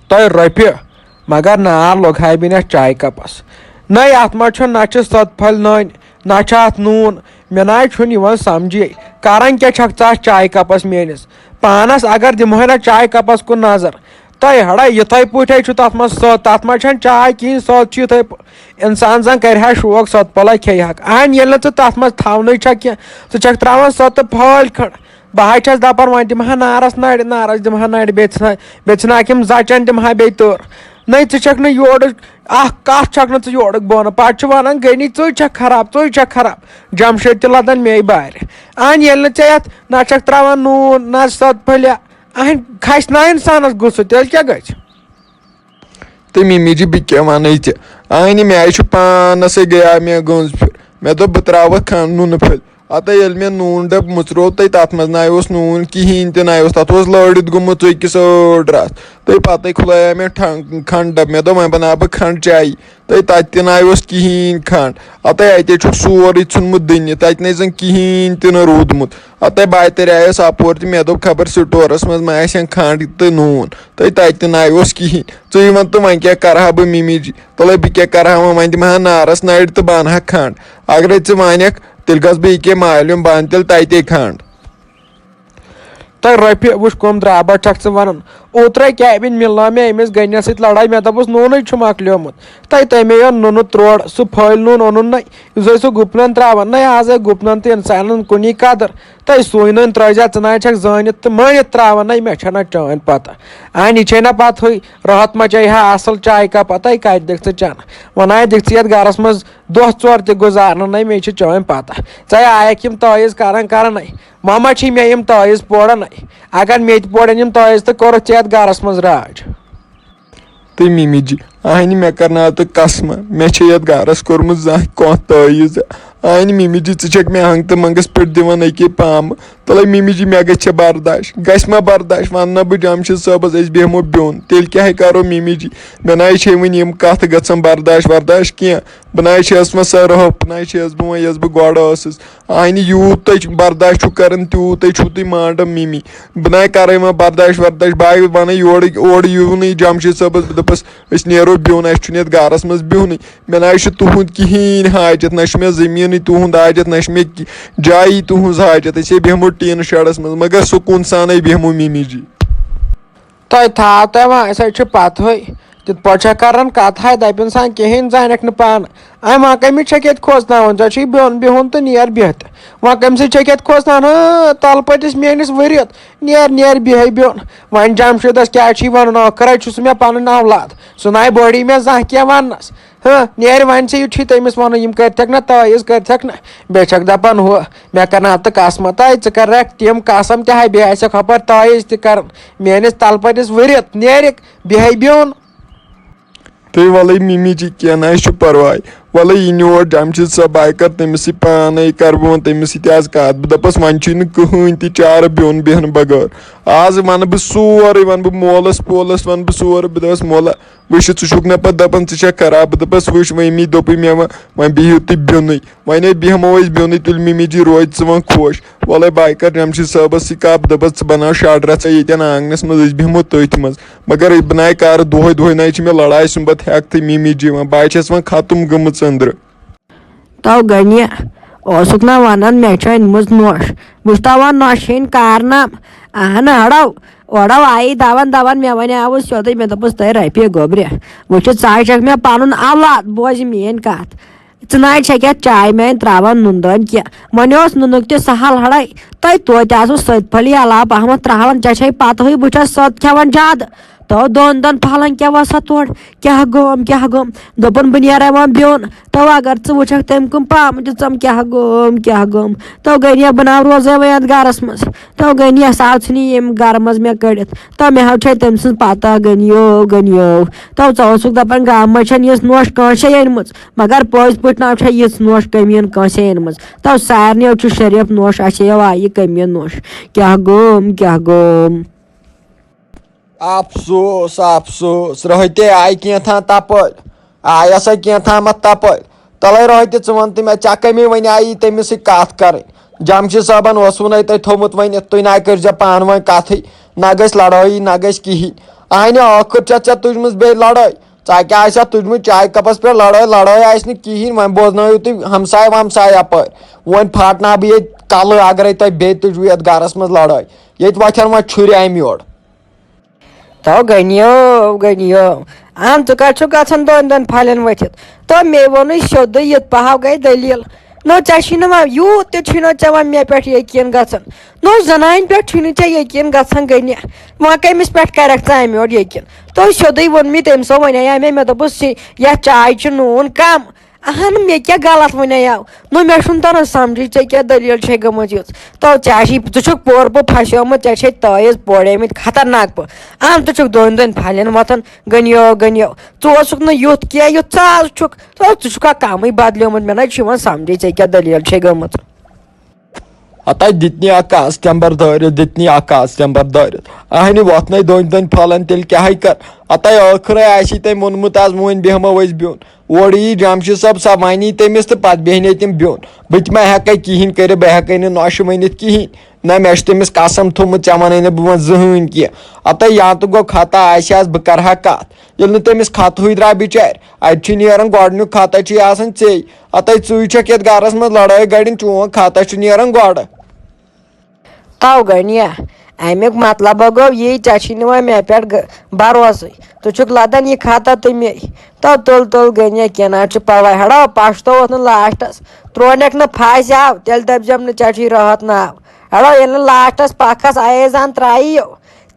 तोय रॉपि मगर नार लोघाय बिन चाय कपस नै अत मज ना सतफल नन ना अत नून मे ना समझे करान क्या क्या चाय कपस मेनिस पानस अगर दिमो ना चाय कपस कुन नजर तय हड़ा इथे पे तथ मज तथ मज चाय कहें सत इथे इंसान जन कर शौक सतपला खे अहन ये तथ मज थवन कह त्रावान सत फल खंड बह दपान वन दिमहा नारस नड़ नारस दिमहा नड़ बेचनाकिम जचन दिमहा बे तर नै षक योर कत छक योर बोन पे वन गनी च खराब जमशेद त लदन मे बार अहन ये ना त्रावान नून ना सतफलिया अहन खस ना इंसानस गुस्स तेल क्या गज तो मिमी जी बह क्या वन अहन मे पानस गया मे गंज फिर मे दोप बह त्रा नून फल अत मे नून डब मुचरो तथ मज ना नून कहें ना तथ लड़ित गुमुत चुकि रस तो पत खुलाया मे खंड डब मे दो वह बना बह खंड चाय तो तत ना कहें खंड अत अत सोरे नुमुत दिन तत न कहें तह रूदमुत अत बह तरायस अपोर मे दोप खबर स्टोरस मज मा खंड तो नून तो तत ना कहें ी वन तो वह क्या कर बह मिमी जी तले बह क्या कर वह दिमहा नारस नड़ तो बह अनह खंड अगर वनक तेल गस बह ये मालूम बन तेल तते खंड तय रॉपि वो कम द्राबर छक वन ओत्र कैबिन मिलना मे अमिस गन सत लड़ाई मे दपस नून मकलियोमुत तमे नून त्रोड़ सह फल नून ओन ना यह सह गुपन त्रावान ना आज गुपन तो इंसान कुनी कदर तय सुई नून त्रा ना जानित तो मानित त्रावान ना मे ना चान पता अहन यह ना पत राहत मचाई हा असल चाय कप तय कत दिख चन वन दिख ये गरस मज दह चोर त गुजारन ना मे चान पता चाहे आयक तवीज कर मामा मे तवीज पोड़न अगर मे पोड़न तवीज तो कोर गरस मज राज तो मिमी जी अहन मे करना तो कसम मे ये गरस कोर्मुत जह कह तवीज अहन मिमी जी क मे हंग तो मंगस पे दिवान अके पाम तले मिमी जी मे ग बर्दाश्त ग बर्दाश्त वन ना बह जमशेद सबस बेहमो बिन तेल क्या करो मिमी जी मे ना वन कत ग बर्दाश्त वर्दाश्त कह बह ना वन सह रोप ना बह वन यस बह गोड़स अहन यूत बर्दाश्त कर तूत तुम मांडम मिमी बह ना कर वह बर्दाश्त वर्दाश्त बह वन ओर यून जमशेद सबस दपस नो बिन अ गरस मज बिहन मे ना तुहद कहें हाजत ना मे जमीन तुहद हाजत ना मे जाई तुहज हाजत बेहमो टीन शेडस मज मगर सुकून सान बेहमो मिमी जी तय थाव तय वह पत तिथ पे कर कथ दपन सान कहें जानक न पान अम कमिस ये खोसन ऐ बिहन बिहन तो नेर बिहत वह कम ये खोसन तल पटिस मेनिस वरियत नेर बिह बिहन वन जमशेदस क्या वन अकर मे पन औलाद सह ना बड़ी मे जह क्या वनस नेर वन से युठी तमिस वन कर ना तवीज कर ना बे दपान हु मे करना तो कसम तय कर तम कसम तह बे खबर तवीज तक मेनिस तल पटिस वरियत नेर बिह बिहन तो वल मिमी जी क्या ना परवाह वल इन और जमशेद सब बह कर तमिस पान कर बह तमिस आज कत बह दपस वन कहें तह चार बिहन बेहन बगैर आज वन बह सोरे वन बह मोलस पोलस वन बह सोरे बह दपस मोला वुच षुक ना पे दपान खराब बह दपस वुच मम्मी दोप मे वह बिहू तुम बिन वन बेहमो बिन तुल मिमी जी रोज वन खुश वल बह कर जमशेद सबस कप दपस बना शड रचा ये आंगनस मज बेहमो तथ मज मगर बह ना कर दोह दोह ना मे लड़ाई सुन बत हेक मिमी जी वन बह वन खत्म गमत अंदर तो गनिया ओसुक ना वनान मे अनमुज नोश बह दपान नोश हन कारनाम अहन हड़ो ओड़ो आई दवान दवान मे वन आवस सोद मे दपस तय रॉपि गोब्रे वो चक मे पन औलाद बोज मेन कत च क्या चाय मैन त्रावान नुंदन क्या वन नुनुक तह सहल हड़ाई तय तो सतफली अलाव पहम त्रावान चे पत बह सत खेवान ज्यादा तो दोन दोन फलन क्या वसा तोड़ क्या गोम दोपन बह नेर वन बिहन तो अगर च तम कम पाम चम क्या गोम तो गनिया बना रोज वह गरस मज तो गनिया सह यम गर मज मे कड़ित तो मे हाव तम सज पता गनियो तो चुक दपान गाम मज नोश कंसे अनम मगर पज पे ना यह नोश कमीन कंसे अनम तो सारे शरीफ नोश आई कमीन नोश क्या गोम अफसोस अफसोस रहते आय क्या तपल आय सा क्या मत तपल तले रहते वन तो मे चा कमी वन आई तमिस कत कर जमशेद साहबन वन तह थोमुत वन तुम ना कर पान वन कथ ना गस लड़ाई ना गस कहें अहनि आखिर चे तुजम बे लड़ाई क्या तुजम चाय कपस पे लड़ाई कहें वो बोजन तुम हमसाय वमसाय अप वन फाटना बह ये कल अगर तुम बे तुजु ये गरस मज लड़ाई ये वथन वो छुर अम योर तो गनियो आम तु कत गन दोन फलन वथित तो मे वोन सोद ये पहाव गई दलील नो चे वा यूत ते वा मे पे यकीन गन नो जनान पे चे यकीन गन गनि वह कमिस पे कर अम योर यकीन तो सोद वोन मे तमसो वन मे मे दोस यह चाय नून कम अहन मे क्या गलत वनाव नो मे तरह समझ ऐ क्या दलील गमत ये तो चुक पोर पो फसोमुत ऐ तयज पोड़ेमत खतरनाक पो अहम तुक दोन फलन वतन गनियो चुक नुत क्या यु चाल चुक तो चुका कम बदलोमुत मे ना समझ ऐ क्या दलील गमत अत दितनी कस्टमर दितनी कस्टमर दारित अहनि वोथन दोन फलन तेल क्या कर अत आखिर आसी तम वोनमुत आज वन बेहमो बिहुन और यी जमशेद सब सा वनी तमिस तो पे बेहने तम बिहुन बह मा हेक कहें कर बह हेक नौश वन कहें ना मे तमिस कसम थोमुत चे वन बह वन जहन कह अत या तो गो खता आज बह कर कत ये तमिस खत द्रा बिचार अत नीरान गोडनुक खता ऐ अत चुक ये गरस मज लड़ाई गड़न चोन खता नीरान गोड तो गनिया अमुक मतलब गो ये वे मे पे भरोस तुक लदान यह खाता तमे तो तुल गनिया कह ना परवा हड़ो पछतो लास्टस त्रोनक न फस आव तेल दपजम चे रहत नाव हड़ो ये लास्टस पखस आयजान त्राई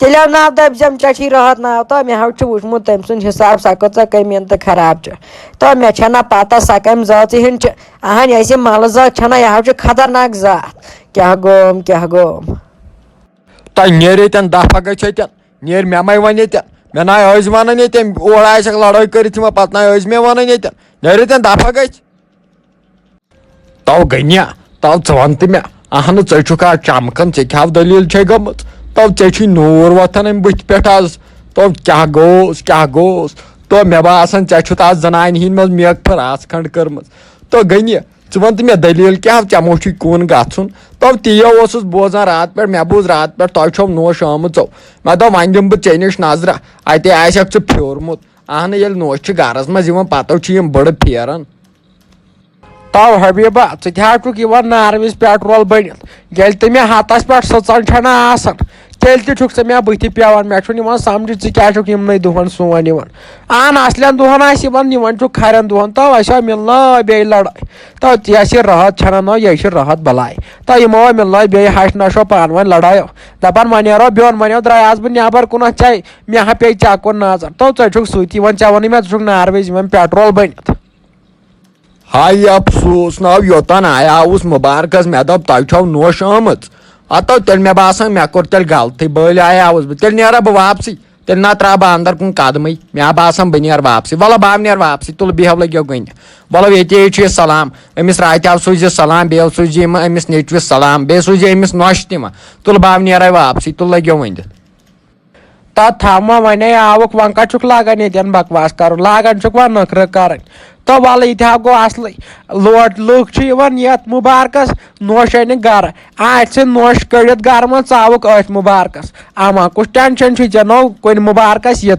तेल नाव दपजम चे रहत नाव तो मे हाव वुचमुत तम सुन हिसाब सको कमीन तो खराब तो मे ना पता सा कम जात हिंद अहन ऐसे मल जात छना यह हाव खतरनाक जात क्या गोम तो नेर ये दफा गन नेर मे मा वन ये मे ना वन ये और लड़ाई कर पे ना मे वन ये नेर ये दफा ग तो गनिया तो वन तो मे अहन चुक आज चमकन क्या दलील गम तो चे नूर वथन अम बुथ पे आज तो क्या गोस तो मे बासान चे आज जनान हिंद मज मेक फरास खंड कर्म तो गनिया वन तो मे दलील क्या चमो कुन गन तो ती बोजान रात पे मे बूज रात पे तुम नोश आमुत मे दो वन दिम बह ऐ नश नजरा अत आक फ्योरमुत अहन ये नोश गरस मज पतो बड़ फेरन तो हबीबा चुक नार विज पेट्रोल बनित ये तो मे हतस पे सचन छना तेल तुक मे बुथ पेवान मे समझ क्या यमन दुहन सोन अहन असलन दुहन खरन दुहन तो वह मिलन बे लड़ाई तो यह राहत छना नो यह राहत बलाय तो यमो मिलन बे हश नशो पान वन लड़ायो दपान वन नो बिन वन द्रायास बह नबर कुन चाहे मे पे चकुन नजर तो चुक सी वन चे वन मे नार विज पेट्रोल बनित हाय अफसोस नाव योतान आयावस मुबारकस मे दप तुम नोश आमत अतो तेल मे बासान मे कोर तेल गलती बल आयावस बह तेल नेरा बह वापसी तेल ना त्रा बह अंदर कुन कदम मे बासान बह नेर वापसी वल बह नेर वापसी तुल बिहव लगे गन वलो ये सलाम अमिस रात सूझ सलाम बे सूझ अमिस नेचविस सलाम बे सूझ अमिस नोश तम तुल बह नेर वापसी तुल लगे वन थमा वन आवुक वन कह लागन ये बकवास कर लागन व नखर कर तो वल ये गो असल लोट लुक ये मुबारकस नोश अन गर आज नोश कड़ित गर मह आवुक अथ मुबारकस अमा कुछ टेंशन चे नो कुन मुबारकस ये